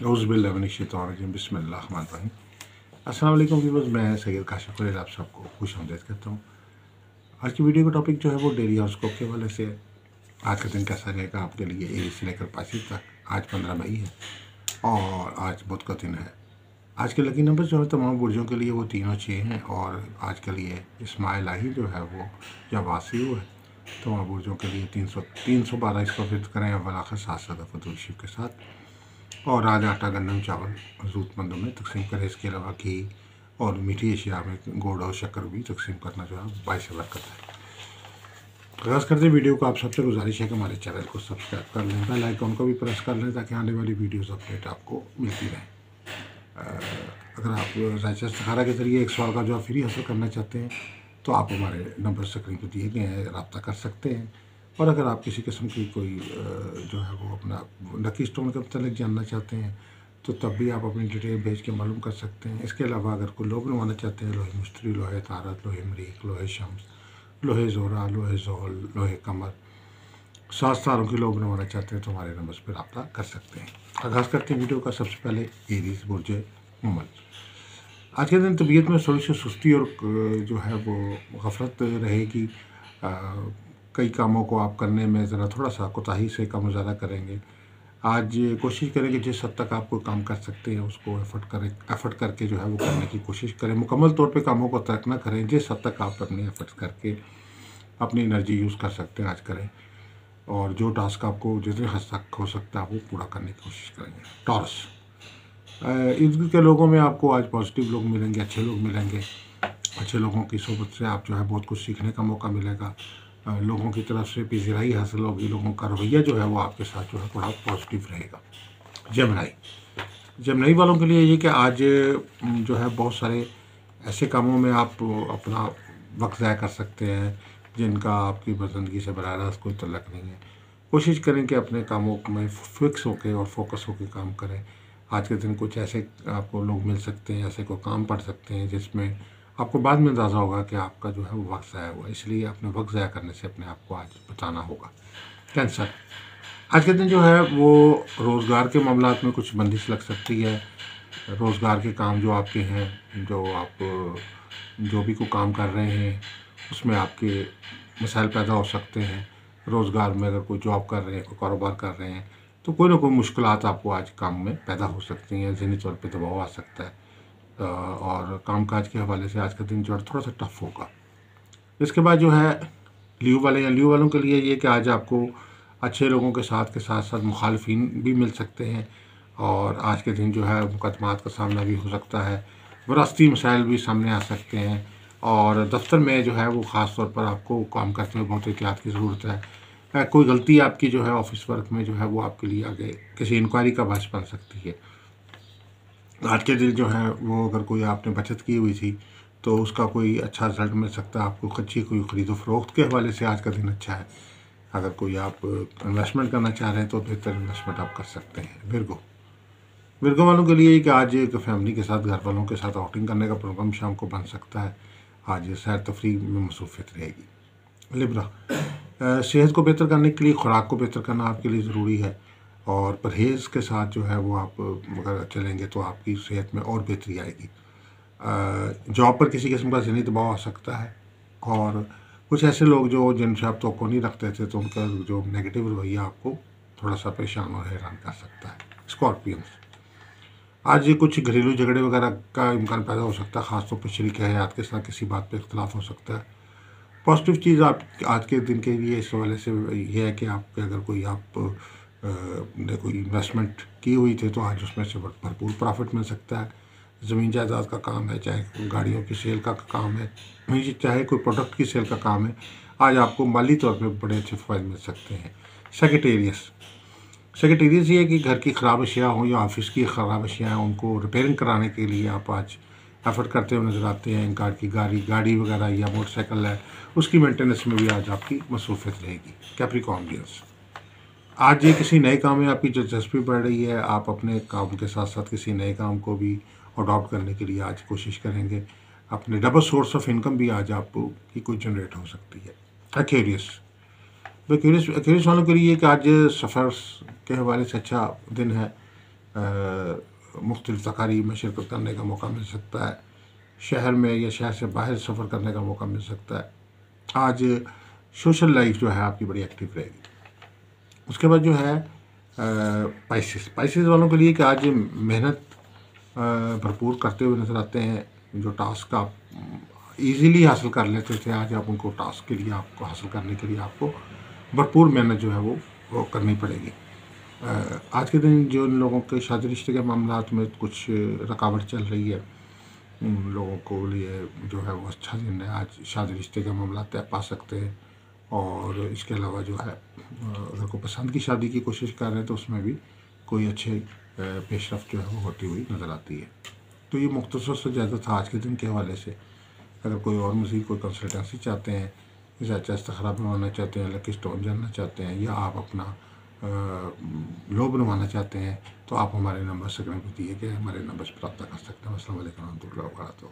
औज़ुबिल्लाहि बिस्मिल्लाहिर्रहमानिर्रहीम। अस्सलाम वालेकुम व्यूअर्स, मैं सैयद काशिफ कुरैशी आप सबको खुशामदीद करता हूँ। आज की वीडियो का टॉपिक जो है वो डेली हॉरोस्कोप के हवाले से। आज का दिन कैसा रहेगा आपके लिए ए से लेकर 25 तक। आज 15 मई है और आज बुध का दिन है। आज के लकी नंबर जो है तमाम बुर्जों के लिए वो 3 और 6 हैं और आज के लिए इस्माइल आही जो है वो या वासी है। तमाम बुर्जों के लिए 312 इसको फिर करें अव्वल आखिर 7 दफ़ा शिव के साथ। और आज आटा गंदम चावल ज़रूरतमंदों में तकसीम करें। इसके अलावा घी और मीठी अशिया में गुड़ और शक्कर भी तकसीम करना जो है बाइस बरकत है। आगाज़ करते वीडियो को आप सबसे गुजारिश है कि हमारे चैनल को सब्सक्राइब कर लें, बेल आइकन को भी प्रेस कर लें ताकि आने वाली वीडियोस अपडेट आपको मिलती रहे। अगर आप राइचस सहारा के ज़रिए एक सवाल का जवाब फ्री हासिल करना चाहते हैं तो आप हमारे नंबर स्क्रीन पर दिए गए हैं, रब्ता कर सकते हैं। और अगर आप किसी किस्म की कोई जो है वो अपना लकी स्टोन के मतलब जानना चाहते हैं तो तब भी आप अपनी डिटेल भेज के मालूम कर सकते हैं। इसके अलावा अगर कोई लोग बनवाना चाहते हैं, लोहे मुश्तरी, लोहे तारत, लोहे मरीक, लोहे शम्स, लोहे ज़ोरा, लोहे ज़ोल, लोहे कमर, 7 तारों की लोग बनवाना चाहते हैं तो हमारे नंबर पर रब्ता कर सकते हैं। आगाज़ करते हैं वीडियो का। सबसे पहले एरीज़ बुर्ज मुमल। आज के दिन तबीयत में थोड़ी सी सुस्ती और जो है वो गफलत रहेगी। कई कामों को आप करने में ज़रा थोड़ा सा कोताही से का मुजाहरा करेंगे। आज कोशिश करें कि जिस हद तक आप कोई काम कर सकते हैं उसको एफ़र्ट करके जो है वो करने की कोशिश करें। मुकम्मल तौर पे कामों को तर्क ना करें। जिस हद तक आप अपने एफ़र्ट्स करके अपनी एनर्जी यूज़ कर सकते हैं आज करें। और जो टास्क आपको जितने हद तक हो सकता है वो पूरा करने की कोशिश करेंगे। टॉरस, इर्द के लोगों में आपको आज पॉजिटिव लोग मिलेंगे, अच्छे लोग मिलेंगे। अच्छे लोगों की सोबत से आप जो है बहुत कुछ सीखने का मौका मिलेगा। लोगों की तरफ से पजीराई हासिल होगी। लोगों का रवैया जो है वो आपके साथ जो है थोड़ा पॉजिटिव रहेगा। जेमिनी वालों के लिए ये कि आज जो है बहुत सारे ऐसे कामों में आप अपना वक्त ज़ाया कर सकते हैं जिनका आपकी ज़िंदगी से बराह रास्त कोई तल्लक नहीं है। कोशिश करें कि अपने कामों में फिक्स होकर और फोकस होकर काम करें। आज के दिन कुछ ऐसे आपको लोग मिल सकते हैं, ऐसे कोई काम पढ़ सकते हैं जिसमें आपको बाद में अंदाज़ा होगा कि आपका जो है वो वक्त ज़ाया हुआ। इसलिए अपने वक्त ज़ाया करने से अपने आप को आज बचाना होगा। कैंसर, आज के दिन जो है वो रोज़गार के मामलात में कुछ बंदिश लग सकती है। रोज़गार के काम जो आपके हैं, जो आप जो भी कोई काम कर रहे हैं उसमें आपके मसाइल पैदा हो सकते हैं। रोज़गार में अगर कोई जॉब कर रहे हैं, कोई कारोबार कर रहे हैं तो कोई ना कोई मुश्किलात आपको आज काम में पैदा हो सकती हैं। ज़हनी तौर पे दबाव आ सकता है और कामकाज के हवाले से आज का दिन जो है थोड़ा सा टफ होगा। इसके बाद जो है लीव वालों के लिए ये कि आज आपको अच्छे लोगों के साथ मुखालफिन भी मिल सकते हैं और आज के दिन जो है मुकदमात का सामना भी हो सकता है। विरासती मसाइल भी सामने आ सकते हैं और दफ्तर में जो है वो ख़ास तौर पर आपको काम करते हुए बहुत एहतियात की ज़रूरत है। कोई गलती आपकी जो है ऑफिस वर्क में जो है वो आपके लिए आगे किसी इंक्वायरी का बायस बन सकती है। आज के दिन जो है वो अगर कोई आपने बचत की हुई थी तो उसका कोई अच्छा रिजल्ट मिल सकता है आपको। अच्छी कोई ख़रीदो फरोख्त के हवाले से आज का दिन अच्छा है। अगर कोई आप इन्वेस्टमेंट करना चाह रहे हैं तो बेहतर इन्वेस्टमेंट आप कर सकते हैं। विरगो वालों के लिए कि आज एक फैमिली के साथ, घर वालों के साथ आउटिंग करने का प्रोग्राम शाम को बन सकता है। आज सैर तफरी में मसरूफियत रहेगी। लिब्रा, सेहत को बेहतर करने के लिए खुराक को बेहतर करना आपके लिए ज़रूरी है और परहेज़ के साथ जो है वो आप अगर चलेंगे तो आपकी सेहत में और बेहतरी आएगी। जॉब पर किसी किस्म का ज़हनी दबाव आ सकता है और कुछ ऐसे लोग जो जिनसे आप तवक्को नहीं रखते थे तो उनका जो नेगेटिव रवैया आपको थोड़ा सा परेशान और हैरान कर सकता है। स्कॉर्पियंस, आज ये कुछ घरेलू झगड़े वगैरह का इम्कान पैदा हो सकता है। ख़ासतौर पर शरीक हयात के साथ किसी बात पे इख्तलाफ हो सकता है। पॉजिटिव चीज़ आप आज के दिन के लिए इस हवाले से ये है कि आपके अगर कोई आप ने कोई इन्वेस्टमेंट की हुई थी तो आज उसमें से भरपूर प्रॉफिट मिल सकता है। ज़मीन जायदाद का काम है, चाहे गाड़ियों की सेल का काम है, चाहे कोई प्रोडक्ट की सेल का काम है, आज आपको माली तौर पे बड़े अच्छे फ़ायदे मिल सकते हैं। सेक्रेटेरियस ये है कि घर की ख़राब अशिया हों या ऑफिस की ख़राब अशिया हों, उनको रिपेयरिंग कराने के लिए आप आज एफ़र्ट करते हुए नज़र आते हैं। कार की गाड़ी वगैरह या मोटरसाइकिल है उसकी मेंटेनेंस में भी आज आपकी मसरूफ़ियत रहेगी। कैप्रिकॉर्नियंस, आज ये किसी नए काम में आपकी दिलचस्पी बढ़ रही है। आप अपने काम के साथ साथ किसी नए काम को भी अडॉप्ट करने के लिए आज कोशिश करेंगे। अपने डबल सोर्स ऑफ इनकम भी आज आपको की कोई जनरेट हो सकती है। एक्वेरियस वालों के लिए कि आज सफ़र के हवाले से अच्छा दिन है। मुख्तलिफ़ तकारीब में शिरकत करने का मौका मिल सकता है, शहर में या शहर से बाहर सफ़र करने का मौका मिल सकता है। आज सोशल लाइफ जो है आपकी बड़ी एक्टिव रहेगी। उसके बाद जो है स्पाइसेस वालों के लिए कि आज मेहनत भरपूर करते हुए नज़र आते हैं। जो टास्क आप इजीली हासिल कर लेते थे, आज आप उनको टास्क के लिए आपको हासिल करने के लिए आपको भरपूर मेहनत जो है वो करनी पड़ेगी। आज के दिन जो इन लोगों के शादी रिश्ते के मामलात में कुछ रुकावट चल रही है, उन लोगों को लिए जो है वो अच्छा दिन है। आज शादी रिश्ते के मामला तय पा सकते हैं। और इसके अलावा जो है अगर कोई पसंद की शादी की कोशिश कर रहे हैं तो उसमें भी कोई अच्छे पेशरफ्त जो है वो होती हुई नज़र आती है। तो ये मुख्तसर से ज़्यादा था आज के दिन के हवाले से। अगर कोई और मज़ीद कोई कंसल्टेंसी चाहते हैं, जैसे इस्तिखारा बनवाना चाहते हैं, लकी स्टोन जानना चाहते हैं, या आप अपना लो बनवाना चाहते हैं, तो आप हमारे नंबर स्क्रीन पर दिए गए हमारे नंबर पर रब्ता कर सकते हैं। अस्सलाम वालेकुम रहमतुल्लाहि व बरकातहू।